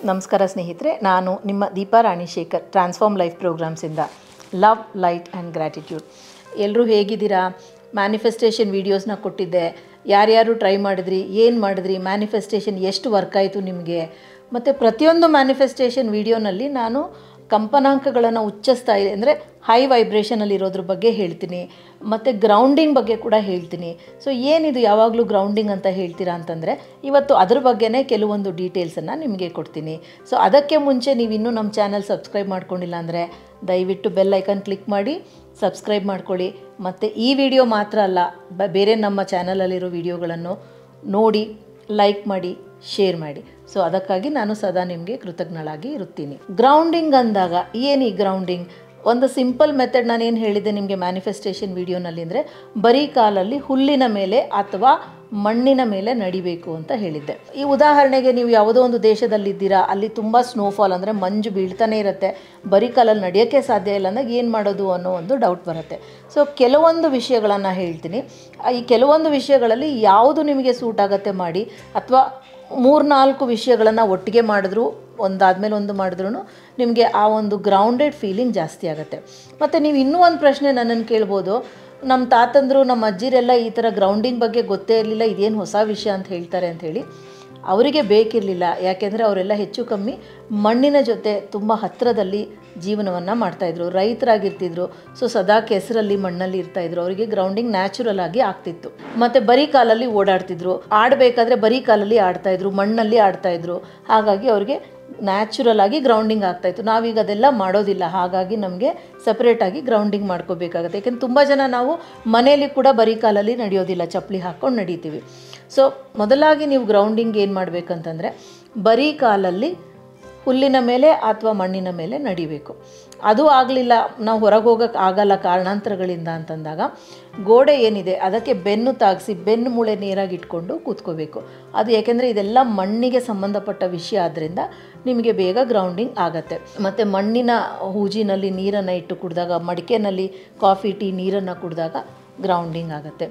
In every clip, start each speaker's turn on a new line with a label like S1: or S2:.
S1: ನಮಸ್ಕಾರ ಸ್ನೇಹಿತರೆ, ನಾನು ನಿಮ್ಮ ದೀಪಾ ರಾಣಿಶೇಖರ್ ಟ್ರಾನ್ಸ್ಫಾರ್ಮ್ ಲೈಫ್ ಪ್ರೋಗ್ರಾಮ್ಸಿಂದ. Love, light and gratitude. ಎಲ್ಲರೂ ಹೇಗಿದ್ದೀರಾ? ಮ್ಯಾನಿಫೆಸ್ಟೇಷನ್ ವೀಡಿಯೋಸ್ನ ಕೊಟ್ಟಿದ್ದೆ. ಯಾರ್ಯಾರು ಟ್ರೈ ಮಾಡಿದ್ರಿ, ಏನು ಮಾಡಿದ್ರಿ, ಮ್ಯಾನಿಫೆಸ್ಟೇಷನ್ ಎಷ್ಟು ವರ್ಕ್ ಆಯಿತು ನಿಮಗೆ? ಮತ್ತು ಪ್ರತಿಯೊಂದು ಮ್ಯಾನಿಫೆಸ್ಟೇಷನ್ ವೀಡಿಯೋನಲ್ಲಿ ನಾನು ಕಂಪನಾಂಕಗಳನ್ನು ಉಚ್ಚ ಸ್ಥಾಯಿ ಅಂದರೆ ಹೈ ವೈಬ್ರೇಷನಲ್ಲಿರೋದ್ರ ಬಗ್ಗೆ ಹೇಳ್ತೀನಿ, ಮತ್ತು ಗ್ರೌಂಡಿಂಗ್ ಬಗ್ಗೆ ಕೂಡ ಹೇಳ್ತೀನಿ. ಸೊ ಏನಿದು ಯಾವಾಗಲೂ ಗ್ರೌಂಡಿಂಗ್ ಅಂತ ಹೇಳ್ತೀರಾ ಅಂತಂದರೆ, ಇವತ್ತು ಅದ್ರ ಬಗ್ಗೆನೇ ಕೆಲವೊಂದು ಡೀಟೇಲ್ಸನ್ನು ನಿಮಗೆ ಕೊಡ್ತೀನಿ. ಸೊ ಅದಕ್ಕೆ ಮುಂಚೆ ನೀವು ಇನ್ನೂ ನಮ್ಮ ಚಾನಲ್ ಸಬ್ಸ್ಕ್ರೈಬ್ ಮಾಡ್ಕೊಂಡಿಲ್ಲ ಅಂದರೆ ದಯವಿಟ್ಟು ಬೆಲ್ ಐಕನ್ ಕ್ಲಿಕ್ ಮಾಡಿ ಸಬ್ಸ್ಕ್ರೈಬ್ ಮಾಡ್ಕೊಳ್ಳಿ. ಮತ್ತು ಈ ವಿಡಿಯೋ ಮಾತ್ರ ಅಲ್ಲ, ಬೇರೆ ನಮ್ಮ ಚಾನಲಲ್ಲಿರೋ ವಿಡಿಯೋಗಳನ್ನು ನೋಡಿ, ಲೈಕ್ ಮಾಡಿ, ಶೇರ್ ಮಾಡಿ. ಸೊ ಅದಕ್ಕಾಗಿ ನಾನು ಸದಾ ನಿಮಗೆ ಕೃತಜ್ಞಳಾಗಿ ಇರುತ್ತೀನಿ. ಗ್ರೌಂಡಿಂಗ್ ಅಂದಾಗ ಏನು ಈ ಗ್ರೌಂಡಿಂಗ್? ಒಂದು ಸಿಂಪಲ್ ಮೆಥಡ್ ನಾನೇನು ಹೇಳಿದ್ದೆ ನಿಮಗೆ ಮ್ಯಾನಿಫೆಸ್ಟೇಷನ್ ವೀಡಿಯೋನಲ್ಲಿ ಅಂದರೆ, ಬರೀ ಕಾಲಲ್ಲಿ ಹುಲ್ಲಿನ ಮೇಲೆ ಅಥವಾ ಮಣ್ಣಿನ ಮೇಲೆ ನಡಿಬೇಕು ಅಂತ ಹೇಳಿದ್ದೆ. ಈ ಉದಾಹರಣೆಗೆ ನೀವು ಯಾವುದೋ ಒಂದು ದೇಶದಲ್ಲಿದ್ದೀರಾ, ಅಲ್ಲಿ ತುಂಬ ಸ್ನೋಫಾಲ್ ಅಂದರೆ ಮಂಜು ಬೀಳ್ತಾನೆ ಇರುತ್ತೆ, ಬರೀ ಕಾಲಲ್ಲಿ ನಡೆಯೋಕ್ಕೆ ಸಾಧ್ಯ ಇಲ್ಲ ಅಂದಾಗ ಏನು ಮಾಡೋದು ಅನ್ನೋ ಒಂದು ಡೌಟ್ ಬರುತ್ತೆ. ಸೊ ಕೆಲವೊಂದು ವಿಷಯಗಳನ್ನು ಹೇಳ್ತೀನಿ. ಈ ಕೆಲವೊಂದು ವಿಷಯಗಳಲ್ಲಿ ಯಾವುದು ನಿಮಗೆ ಸೂಟ್ ಆಗುತ್ತೆ ಮಾಡಿ, ಅಥವಾ 3-4 ವಿಷಯಗಳನ್ನು ಒಟ್ಟಿಗೆ ಮಾಡಿದ್ರು, ಒಂದಾದಮೇಲೆ ಒಂದು ಮಾಡಿದ್ರೂ ನಿಮಗೆ ಆ ಒಂದು ಗ್ರೌಂಡೆಡ್ ಫೀಲಿಂಗ್ ಜಾಸ್ತಿ ಆಗುತ್ತೆ. ಮತ್ತು ನೀವು ಇನ್ನೂ ಒಂದು ಪ್ರಶ್ನೆ ನನ್ನನ್ನು ಕೇಳ್ಬೋದು, ನಮ್ಮ ತಾತಂದರು ನಮ್ಮ ಅಜ್ಜಿರೆಲ್ಲ ಈ ಥರ ಗ್ರೌಂಡಿಂಗ್ ಬಗ್ಗೆ ಗೊತ್ತೇ ಇರಲಿಲ್ಲ, ಇದೇನು ಹೊಸ ವಿಷಯ ಅಂತ ಹೇಳ್ತಾರೆ ಅಂಥೇಳಿ. ಅವರಿಗೆ ಬೇಕಿರಲಿಲ್ಲ, ಯಾಕೆಂದರೆ ಅವರೆಲ್ಲ ಹೆಚ್ಚು ಕಮ್ಮಿ ಮಣ್ಣಿನ ಜೊತೆ ತುಂಬ ಹತ್ತಿರದಲ್ಲಿ ಜೀವನವನ್ನು ಮಾಡ್ತಾಯಿದ್ರು, ರೈತರಾಗಿರ್ತಿದ್ರು. ಸೊ ಸದಾ ಕೆಸರಲ್ಲಿ ಮಣ್ಣಲ್ಲಿ ಇರ್ತಾಯಿದ್ರು, ಅವರಿಗೆ ಗ್ರೌಂಡಿಂಗ್ ನ್ಯಾಚುರಲ್ ಆಗಿ ಆಗ್ತಿತ್ತು. ಮತ್ತು ಬರೀ ಕಾಲಲ್ಲಿ ಓಡಾಡ್ತಿದ್ರು, ಆಡಬೇಕಾದ್ರೆ ಬರೀ ಕಾಲಲ್ಲಿ ಆಡ್ತಾಯಿದ್ರು, ಮಣ್ಣಲ್ಲಿ ಆಡ್ತಾಯಿದ್ರು. ಹಾಗಾಗಿ ಅವ್ರಿಗೆ ನ್ಯಾಚುರಲ್ ಆಗಿ ಗ್ರೌಂಡಿಂಗ್ ಆಗ್ತಾಯಿತ್ತು. ನಾವೀಗ ಅದೆಲ್ಲ ಮಾಡೋದಿಲ್ಲ, ಹಾಗಾಗಿ ನಮಗೆ ಸಪ್ರೇಟಾಗಿ ಗ್ರೌಂಡಿಂಗ್ ಮಾಡ್ಕೋಬೇಕಾಗತ್ತೆ. ಯಾಕೆಂದರೆ ತುಂಬ ಜನ ನಾವು ಮನೆಯಲ್ಲಿ ಕೂಡ ಬರೀ ಕಾಲಲ್ಲಿ ನಡೆಯೋದಿಲ್ಲ, ಚಪ್ಪಲಿ ಹಾಕ್ಕೊಂಡು ನಡೀತೀವಿ. ಸೊ ಮೊದಲಾಗಿ ನೀವು ಗ್ರೌಂಡಿಂಗ್ ಏನು ಮಾಡಬೇಕಂತಂದರೆ, ಬರೀ ಕಾಲಲ್ಲಿ ಹುಲ್ಲಿನ ಮೇಲೆ ಅಥವಾ ಮಣ್ಣಿನ ಮೇಲೆ ನಡಿಬೇಕು. ಅದು ಆಗಲಿಲ್ಲ, ನಾವು ಹೊರಗೆ ಹೋಗೋಕ್ಕೆ ಆಗಲ್ಲ ಕಾರಣಾಂತರಗಳಿಂದ ಅಂತಂದಾಗ, ಗೋಡೆ ಏನಿದೆ ಅದಕ್ಕೆ ಬೆನ್ನು ತಾಗಿಸಿ ಬೆನ್ನು ಮೂಳೆ ನೇರಾಗಿ ಇಟ್ಕೊಂಡು ಕೂತ್ಕೋಬೇಕು. ಅದು ಏಕೆಂದರೆ ಇದೆಲ್ಲ ಮಣ್ಣಿಗೆ ಸಂಬಂಧಪಟ್ಟ ವಿಷಯ ಆದ್ದರಿಂದ ನಿಮಗೆ ಬೇಗ ಗ್ರೌಂಡಿಂಗ್ ಆಗುತ್ತೆ. ಮತ್ತು ಮಣ್ಣಿನ ಹೂಜಿನಲ್ಲಿ ನೀರನ್ನು ಇಟ್ಟು ಕುಡಿದಾಗ, ಮಡಿಕೆನಲ್ಲಿ ಕಾಫಿ ಟೀ ನೀರನ್ನು ಕುಡಿದಾಗ ಗ್ರೌಂಡಿಂಗ್ ಆಗುತ್ತೆ.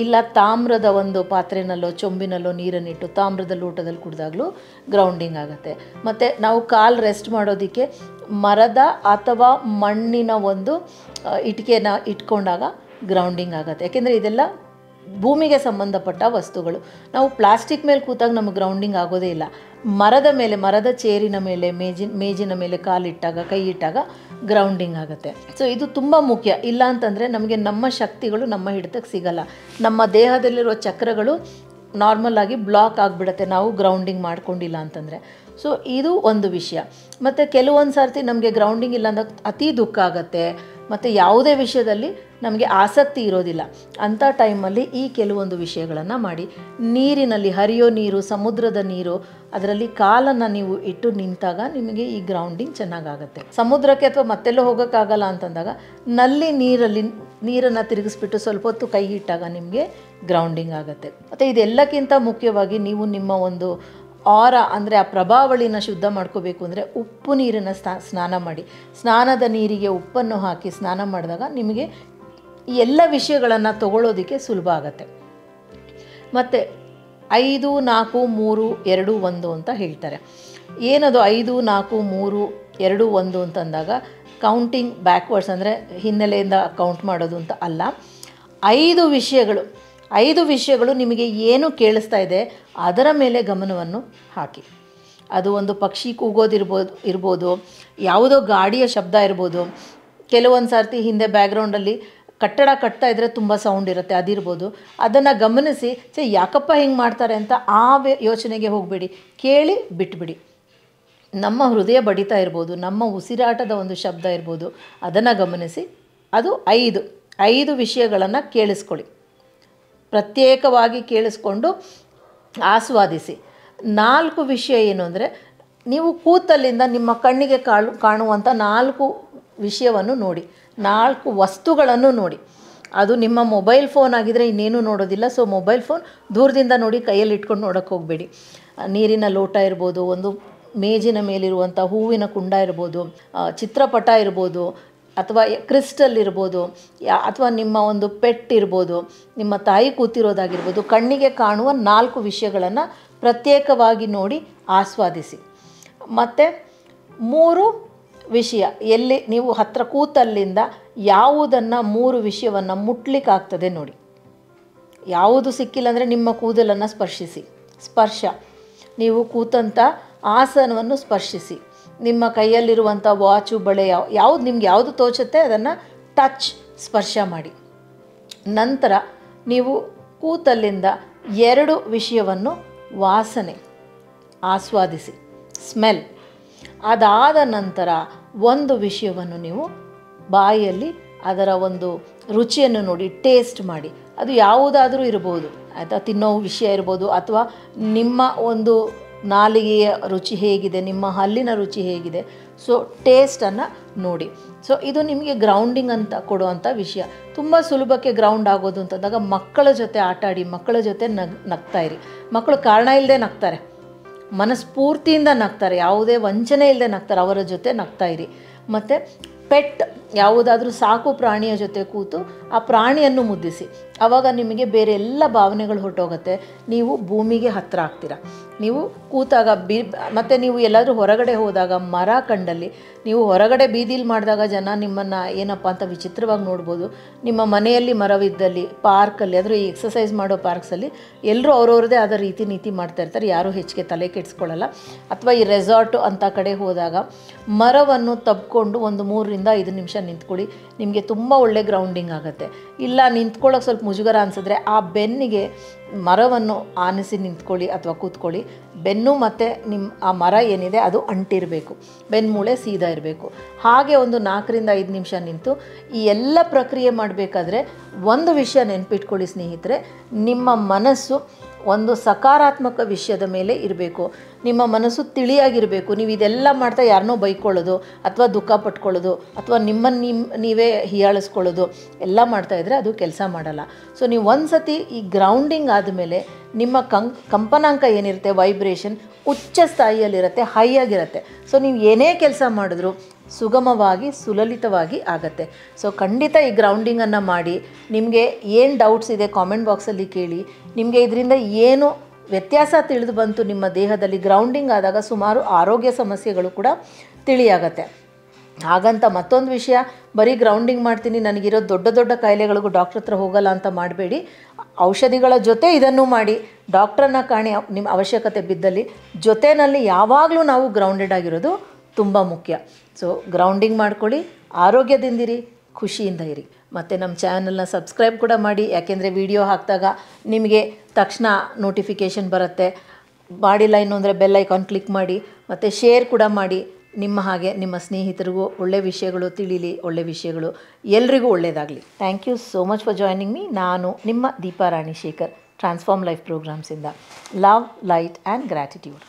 S1: ಇಲ್ಲ ತಾಮ್ರದ ಒಂದು ಪಾತ್ರೆನಲ್ಲೋ ಚೊಂಬಿನಲ್ಲೋ ನೀರನ್ನಿಟ್ಟು ತಾಮ್ರದ ಲೋಟದಲ್ಲಿ ಕುಡಿದಾಗಲೂ ಗ್ರೌಂಡಿಂಗ್ ಆಗುತ್ತೆ. ಮತ್ತು ನಾವು ಕಾಲು ರೆಸ್ಟ್ ಮಾಡೋದಕ್ಕೆ ಮರದ ಅಥವಾ ಮಣ್ಣಿನ ಒಂದು ಇಟ್ಟಿಗೆನ ಇಟ್ಕೊಂಡಾಗ ಗ್ರೌಂಡಿಂಗ್ ಆಗುತ್ತೆ. ಯಾಕೆಂದರೆ ಇದೆಲ್ಲ ಭೂಮಿಗೆ ಸಂಬಂಧಪಟ್ಟ ವಸ್ತುಗಳು. ನಾವು ಪ್ಲಾಸ್ಟಿಕ್ ಮೇಲೆ ಕೂತಾಗ ನಮಗೆ ಗ್ರೌಂಡಿಂಗ್ ಆಗೋದೇ ಇಲ್ಲ. ಮರದ ಮೇಲೆ, ಮರದ ಚೇರಿನ ಮೇಲೆ, ಮೇಜಿನ ಮೇಲೆ ಕಾಲಿಟ್ಟಾಗ, ಕೈ ಇಟ್ಟಾಗ ಗ್ರೌಂಡಿಂಗ್ ಆಗುತ್ತೆ. ಸೊ ಇದು ತುಂಬ ಮುಖ್ಯ. ಇಲ್ಲ ಅಂತಂದರೆ ನಮಗೆ ನಮ್ಮ ಶಕ್ತಿಗಳು ನಮ್ಮ ಹಿಡಿತಕ್ಕೆ ಸಿಗಲ್ಲ, ನಮ್ಮ ದೇಹದಲ್ಲಿರೋ ಚಕ್ರಗಳು ನಾರ್ಮಲ್ ಆಗಿ ಬ್ಲಾಕ್ ಆಗಿಬಿಡುತ್ತೆ ನಾವು ಗ್ರೌಂಡಿಂಗ್ ಮಾಡ್ಕೊಂಡಿಲ್ಲ ಅಂತಂದರೆ. ಸೊ ಇದು ಒಂದು ವಿಷಯ. ಮತ್ತು ಕೆಲವೊಂದು ಸರ್ತಿ ನಮಗೆ ಗ್ರೌಂಡಿಂಗ್ ಇಲ್ಲ ಅಂದಾಗ ಅತಿ ದುಃಖ ಆಗುತ್ತೆ, ಮತ್ತು ಯಾವುದೇ ವಿಷಯದಲ್ಲಿ ನಮಗೆ ಆಸಕ್ತಿ ಇರೋದಿಲ್ಲ. ಅಂಥ ಟೈಮಲ್ಲಿ ಈ ಕೆಲವೊಂದು ವಿಷಯಗಳನ್ನು ಮಾಡಿ. ನೀರಿನಲ್ಲಿ, ಹರಿಯೋ ನೀರು, ಸಮುದ್ರದ ನೀರು, ಅದರಲ್ಲಿ ಕಾಲನ್ನು ನೀವು ಇಟ್ಟು ನಿಂತಾಗ ನಿಮಗೆ ಈ ಗ್ರೌಂಡಿಂಗ್ ಚೆನ್ನಾಗಾಗುತ್ತೆ. ಸಮುದ್ರಕ್ಕೆ ಅಥವಾ ಮತ್ತೆಲ್ಲೋ ಹೋಗೋಕ್ಕಾಗಲ್ಲ ಅಂತಂದಾಗ ನಲ್ಲಿ ನೀರನ್ನು ತಿರುಗಿಸ್ಬಿಟ್ಟು ಸ್ವಲ್ಪ ಹೊತ್ತು ಕೈ ಇಟ್ಟಾಗ ನಿಮಗೆ ಗ್ರೌಂಡಿಂಗ್ ಆಗುತ್ತೆ. ಮತ್ತು ಇದೆಲ್ಲಕ್ಕಿಂತ ಮುಖ್ಯವಾಗಿ ನೀವು ನಿಮ್ಮ ಒಂದು ಆರ ಅಂದರೆ ಆ ಪ್ರಭಾವಳಿನ ಶುದ್ಧ ಮಾಡ್ಕೋಬೇಕು ಅಂದರೆ ಉಪ್ಪು ನೀರಿನ ಸ್ನಾನ ಮಾಡಿ. ಸ್ನಾನದ ನೀರಿಗೆ ಉಪ್ಪನ್ನು ಹಾಕಿ ಸ್ನಾನ ಮಾಡಿದಾಗ ನಿಮಗೆ ಈ ಎಲ್ಲ ವಿಷಯಗಳನ್ನು ತಗೊಳ್ಳೋದಕ್ಕೆ ಸುಲಭ ಆಗುತ್ತೆ. ಮತ್ತು 5, 4, 3, 2, 1 ಅಂತ ಹೇಳ್ತಾರೆ. ಏನದು 5, 4, 3, 2, 1 ಅಂತಂದಾಗ ಕೌಂಟಿಂಗ್ ಬ್ಯಾಕ್ವರ್ಡ್ಸ್ ಅಂದರೆ ಹಿನ್ನೆಲೆಯಿಂದ ಕೌಂಟ್ ಮಾಡೋದು ಅಂತ ಅಲ್ಲ. 5 ವಿಷಯಗಳು ನಿಮಗೆ ಏನು ಕೇಳಿಸ್ತಾ ಇದೆ ಅದರ ಮೇಲೆ ಗಮನವನ್ನು ಹಾಕಿ. ಅದು ಒಂದು ಪಕ್ಷಿ ಕೂಗೋದಿರ್ಬೋದು, ಯಾವುದೋ ಗಾಡಿಯ ಶಬ್ದ ಇರ್ಬೋದು, ಕೆಲವೊಂದು ಸರ್ತಿ ಹಿಂದೆ ಬ್ಯಾಕ್ಗ್ರೌಂಡಲ್ಲಿ ಕಟ್ಟಡ ಕಟ್ತಾ ಇದ್ದರೆ ತುಂಬ ಸೌಂಡ್ ಇರುತ್ತೆ, ಅದಿರ್ಬೋದು. ಅದನ್ನು ಗಮನಿಸಿ, ಯಾಕಪ್ಪ ಹಿಂಗೆ ಮಾಡ್ತಾರೆ ಅಂತ ಆ ಯೋಚನೆಗೆ ಹೋಗಬೇಡಿ, ಕೇಳಿ ಬಿಟ್ಬಿಡಿ. ನಮ್ಮ ಹೃದಯ ಬಡಿತಾ ಇರ್ಬೋದು, ನಮ್ಮ ಉಸಿರಾಟದ ಒಂದು ಶಬ್ದ ಇರ್ಬೋದು, ಅದನ್ನು ಗಮನಿಸಿ. ಅದು 5 ವಿಷಯಗಳನ್ನು ಕೇಳಿಸ್ಕೊಳ್ಳಿ, ಪ್ರತ್ಯೇಕವಾಗಿ ಕೇಳಿಸ್ಕೊಂಡು ಆಸ್ವಾದಿಸಿ. 4 ವಿಷಯ ಏನು ಅಂದರೆ, ನೀವು ಕೂತಲ್ಲಿಂದ ನಿಮ್ಮ ಕಣ್ಣಿಗೆ ಕಾಣುವಂಥ 4 ವಿಷಯವನ್ನು ನೋಡಿ, 4 ವಸ್ತುಗಳನ್ನು ನೋಡಿ. ಅದು ನಿಮ್ಮ ಮೊಬೈಲ್ ಫೋನ್ ಆಗಿದ್ದರೆ ಇನ್ನೇನು ನೋಡೋದಿಲ್ಲ. ಸೊ ಮೊಬೈಲ್ ಫೋನ್ ದೂರದಿಂದ ನೋಡಿ, ಕೈಯಲ್ಲಿ ಇಟ್ಕೊಂಡು ನೋಡೋಕ್ಕೆ ಹೋಗಬೇಡಿ. ನೀರಿನ ಲೋಟ ಇರ್ಬೋದು, ಒಂದು ಮೇಜಿನ ಮೇಲಿರುವಂಥ ಹೂವಿನ ಕುಂಡ ಇರ್ಬೋದು, ಚಿತ್ರಪಟ ಇರ್ಬೋದು, ಅಥವಾ ಕ್ರಿಸ್ಟಲ್ ಇರ್ಬೋದು, ಅಥವಾ ನಿಮ್ಮ ಒಂದು ಪೆಟ್ ಇರ್ಬೋದು, ನಿಮ್ಮ ತಾಯಿ ಕೂತಿರೋದಾಗಿರ್ಬೋದು. ಕಣ್ಣಿಗೆ ಕಾಣುವ 4 ವಿಷಯಗಳನ್ನು ಪ್ರತ್ಯೇಕವಾಗಿ ನೋಡಿ ಆಸ್ವಾದಿಸಿ. ಮತ್ತು 3 ವಿಷಯ ಎಲ್ಲಿ ನೀವು ಹತ್ತಿರ ಕೂತಲ್ಲಿಂದ ಯಾವುದನ್ನು 3 ವಿಷಯವನ್ನು ಮುಟ್ಲಿಕ್ಕಾಗ್ತದೆ ನೋಡಿ. ಯಾವುದು ಸಿಕ್ಕಿಲ್ಲ ಅಂದರೆ ನಿಮ್ಮ ಕೂದಲನ್ನು ಸ್ಪರ್ಶಿಸಿ. ಸ್ಪರ್ಶ, ನೀವು ಕೂತಂಥ ಆಸನವನ್ನು ಸ್ಪರ್ಶಿಸಿ. ನಿಮ್ಮ ಕೈಯಲ್ಲಿರುವಂಥ ವಾಚು, ಬಳೆ, ಯಾವುದು ನಿಮ್ಗೆ ಯಾವುದು ತೋಚುತ್ತೆ ಅದನ್ನು ಟಚ್, ಸ್ಪರ್ಶ ಮಾಡಿ. ನಂತರ ನೀವು ಕೂತಲ್ಲಿಂದ 2 ವಿಷಯವನ್ನು ವಾಸನೆ ಆಸ್ವಾದಿಸಿ, ಸ್ಮೆಲ್. ಅದಾದ ನಂತರ 1 ವಿಷಯವನ್ನು ನೀವು ಬಾಯಿಯಲ್ಲಿ ಅದರ ಒಂದು ರುಚಿಯನ್ನು ನೋಡಿ, ಟೇಸ್ಟ್ ಮಾಡಿ. ಅದು ಯಾವುದಾದರೂ ಇರ್ಬೋದು ಆಯಿತಾ, ತಿನ್ನೋ ವಿಷಯ ಇರ್ಬೋದು, ಅಥವಾ ನಿಮ್ಮ ಒಂದು ನಾಲಿಗೆಯ ರುಚಿ ಹೇಗಿದೆ, ನಿಮ್ಮ ಹಲ್ಲಿನ ರುಚಿ ಹೇಗಿದೆ. ಸೊ ಟೇಸ್ಟನ್ನು ನೋಡಿ. ಸೊ ಇದು ನಿಮಗೆ ಗ್ರೌಂಡಿಂಗ್ ಅಂತ ಕೊಡುವಂಥ ವಿಷಯ. ತುಂಬ ಸುಲಭಕ್ಕೆ ಗ್ರೌಂಡ್ ಆಗೋದು ಅಂತಂದಾಗ ಮಕ್ಕಳ ಜೊತೆ ಆಟಾಡಿ, ಮಕ್ಕಳ ಜೊತೆ ನಗ್ತಾಯಿರಿ. ಮಕ್ಕಳು ಕಾರಣ ಇಲ್ಲದೆ ನಗ್ತಾರೆ, ಮನಸ್ಫೂರ್ತಿಯಿಂದ ನಗ್ತಾರೆ, ಯಾವುದೇ ವಂಚನೆ ಇಲ್ಲದೆ ನಗ್ತಾರೆ. ಅವರ ಜೊತೆ ನಗ್ತಾಯಿರಿ. ಮತ್ತು ಪೆಟ್, ಯಾವುದಾದ್ರೂ ಸಾಕು ಪ್ರಾಣಿಯ ಜೊತೆ ಕೂತು ಆ ಪ್ರಾಣಿಯನ್ನು ಮುದ್ದಿಸಿ. ಆವಾಗ ನಿಮಗೆ ಬೇರೆ ಎಲ್ಲ ಭಾವನೆಗಳು ಹೊರಟೋಗುತ್ತೆ. ನೀವು ಭೂಮಿಗೆ ಹತ್ತಿರ ಆಗ್ತೀರ. ನೀವು ಕೂತಾಗ ಮತ್ತು ನೀವು ಎಲ್ಲಾದರೂ ಹೊರಗಡೆ ಹೋದಾಗ ಮರ ಕಂಡಲ್ಲಿ, ನೀವು ಹೊರಗಡೆ ಬೀದಿಲಿ ಮಾಡಿದಾಗ ಜನ ನಿಮ್ಮನ್ನು ಏನಪ್ಪ ಅಂತ ವಿಚಿತ್ರವಾಗಿ ನೋಡ್ಬೋದು. ನಿಮ್ಮ ಮನೆಯಲ್ಲಿ ಮರವಿದ್ದಲ್ಲಿ, ಪಾರ್ಕಲ್ಲಿ, ಆದರೂ ಈ ಎಕ್ಸಸೈಸ್ ಮಾಡೋ ಪಾರ್ಕ್ಸಲ್ಲಿ ಎಲ್ಲರೂ ಅವ್ರವ್ರದ್ದೇ ಆದ ರೀತಿ ನೀತಿ ಮಾಡ್ತಾಯಿರ್ತಾರೆ, ಯಾರೂ ಹೆಚ್ಚಿಗೆ ತಲೆ ಕೆಡಿಸ್ಕೊಳ್ಳಲ್ಲ. ಅಥವಾ ಈ ರೆಸಾರ್ಟು ಅಂಥ ಕಡೆ ಹೋದಾಗ ಮರವನ್ನು ತಬ್ಕೊಂಡು ಒಂದು 3-5 ನಿಮಿಷ ನಿಂತ್ಕೊಳ್ಳಿ. ನಿಮಗೆ ತುಂಬ ಒಳ್ಳೆ ಗ್ರೌಂಡಿಂಗ್ ಆಗುತ್ತೆ. ಇಲ್ಲ ನಿಂತ್ಕೊಳ್ಳೋಕೆ ಸ್ವಲ್ಪ ಮುಜುಗರ ಅನಿಸಿದ್ರೆ ಆ ಬೆನ್ನಿಗೆ ಮರವನ್ನು ಆನಿಸಿ ನಿಂತ್ಕೊಳ್ಳಿ ಅಥವಾ ಕೂತ್ಕೊಳ್ಳಿ. ಬೆನ್ನು ಮತ್ತು ನಿಮ್ಮ ಆ ಮರ ಏನಿದೆ ಅದು ಅಂಟಿರಬೇಕು, ಬೆನ್ಮೂಳೆ ಸೀದಾ ಇರಬೇಕು. ಹಾಗೆ ಒಂದು 4-5 ನಿಮಿಷ ನಿಂತು ಈ ಎಲ್ಲ ಪ್ರಕ್ರಿಯೆ ಮಾಡಬೇಕಾದ್ರೆ ಒಂದು ವಿಷಯ ನೆನ್ಪಿಟ್ಕೊಳ್ಳಿ ಸ್ನೇಹಿತರೆ, ನಿಮ್ಮ ಮನಸ್ಸು ಒಂದು ಸಕಾರಾತ್ಮಕ ವಿಷಯದ ಮೇಲೆ ಇರಬೇಕು. ನಿಮ್ಮ ಮನಸ್ಸು ತಿಳಿಯಾಗಿರಬೇಕು. ನೀವು ಇದೆಲ್ಲ ಮಾಡ್ತಾ ಯಾರನ್ನೋ ಬೈಕೊಳ್ಳೋದು ಅಥವಾ ದುಃಖ ಪಟ್ಕೊಳ್ಳೋದು ಅಥವಾ ನಿಮ್ಮನ್ನು ನೀವೇ ಹೀಯಾಳಿಸ್ಕೊಳ್ಳೋದು ಎಲ್ಲ ಮಾಡ್ತಾಯಿದ್ರೆ ಅದು ಕೆಲಸ ಮಾಡಲ್ಲ. ಸೊ ನೀವು ಒಂದು ಸತಿ ಈ ಗ್ರೌಂಡಿಂಗ್ ಆದಮೇಲೆ ನಿಮ್ಮ ಕಂಪನಾಂಕ ಏನಿರುತ್ತೆ, ವೈಬ್ರೇಷನ್ ಉಚ್ಚ ಸ್ಥಾಯಿಯಲ್ಲಿರುತ್ತೆ, ಹೈ ಆಗಿರುತ್ತೆ. ಸೊ ನೀವು ಏನೇ ಕೆಲಸ ಮಾಡಿದ್ರೂ ಸುಗಮವಾಗಿ ಸುಲಲಿತವಾಗಿ ಆಗುತ್ತೆ. ಸೊ ಖಂಡಿತ ಈ ಗ್ರೌಂಡಿಂಗನ್ನು ಮಾಡಿ. ನಿಮಗೆ ಏನು ಡೌಟ್ಸ್ ಇದೆ ಕಾಮೆಂಟ್ ಬಾಕ್ಸಲ್ಲಿ ಕೇಳಿ. ನಿಮಗೆ ಇದರಿಂದ ಏನು ವ್ಯತ್ಯಾಸ ತಿಳಿದು ಬಂತು ನಿಮ್ಮ ದೇಹದಲ್ಲಿ ಗ್ರೌಂಡಿಂಗ್ ಆದಾಗ, ಸುಮಾರು ಆರೋಗ್ಯ ಸಮಸ್ಯೆಗಳು ಕೂಡ ತಿಳಿಯಾಗತ್ತೆ. ಹಾಗಂತ ಮತ್ತೊಂದು ವಿಷಯ, ಬರೀ ಗ್ರೌಂಡಿಂಗ್ ಮಾಡ್ತೀನಿ ನನಗಿರೋ ದೊಡ್ಡ ದೊಡ್ಡ ಕಾಯಿಲೆಗಳಿಗೂ ಡಾಕ್ಟ್ರ್ ಹತ್ರ ಹೋಗಲ್ಲ ಅಂತ ಮಾಡಬೇಡಿ. ಔಷಧಿಗಳ ಜೊತೆ ಇದನ್ನು ಮಾಡಿ, ಡಾಕ್ಟ್ರನ್ನ ಕಾಣಿ ನಿಮ್ಮ ಅವಶ್ಯಕತೆ ಬಿದ್ದಲ್ಲಿ. ಜೊತೆಯಲ್ಲಿ ಯಾವಾಗಲೂ ನಾವು ಗ್ರೌಂಡೆಡ್ ಆಗಿರೋದು ತುಂಬ ಮುಖ್ಯ. ಸೊ ಗ್ರೌಂಡಿಂಗ್ ಮಾಡ್ಕೊಳ್ಳಿ, ಆರೋಗ್ಯದಿಂದಿರಿ, ಖುಷಿಯಿಂದ ಇರಿ. ಮತ್ತು ನಮ್ಮ ಚಾನಲ್ನ ಸಬ್ಸ್ಕ್ರೈಬ್ ಕೂಡ ಮಾಡಿ, ಯಾಕೆಂದರೆ ವಿಡಿಯೋ ಹಾಕಿದಾಗ ನಿಮಗೆ ತಕ್ಷಣ ನೋಟಿಫಿಕೇಷನ್ ಬರುತ್ತೆ. ಮಾಡಿಲ್ಲ ಇನ್ನು ಅಂದರೆ ಬೆಲ್ ಐಕಾನ್ ಕ್ಲಿಕ್ ಮಾಡಿ, ಮತ್ತು ಶೇರ್ ಕೂಡ ಮಾಡಿ. ನಿಮ್ಮ ಹಾಗೆ ನಿಮ್ಮ ಸ್ನೇಹಿತರಿಗೂ ಒಳ್ಳೆ ವಿಷಯಗಳು ತಿಳಿಲಿ, ಒಳ್ಳೆ ವಿಷಯಗಳು ಎಲ್ರಿಗೂ ಒಳ್ಳೆಯದಾಗಲಿ. Thank you so much for joining me. ನಾನು ನಿಮ್ಮ ದೀಪಾ ರಾಣಿ ಶೇಖರ್, ಟ್ರಾನ್ಸ್ಫಾರ್ಮ್ ಲೈಫ್ ಪ್ರೋಗ್ರಾಮ್ಸಿಂದ. Love, light and gratitude.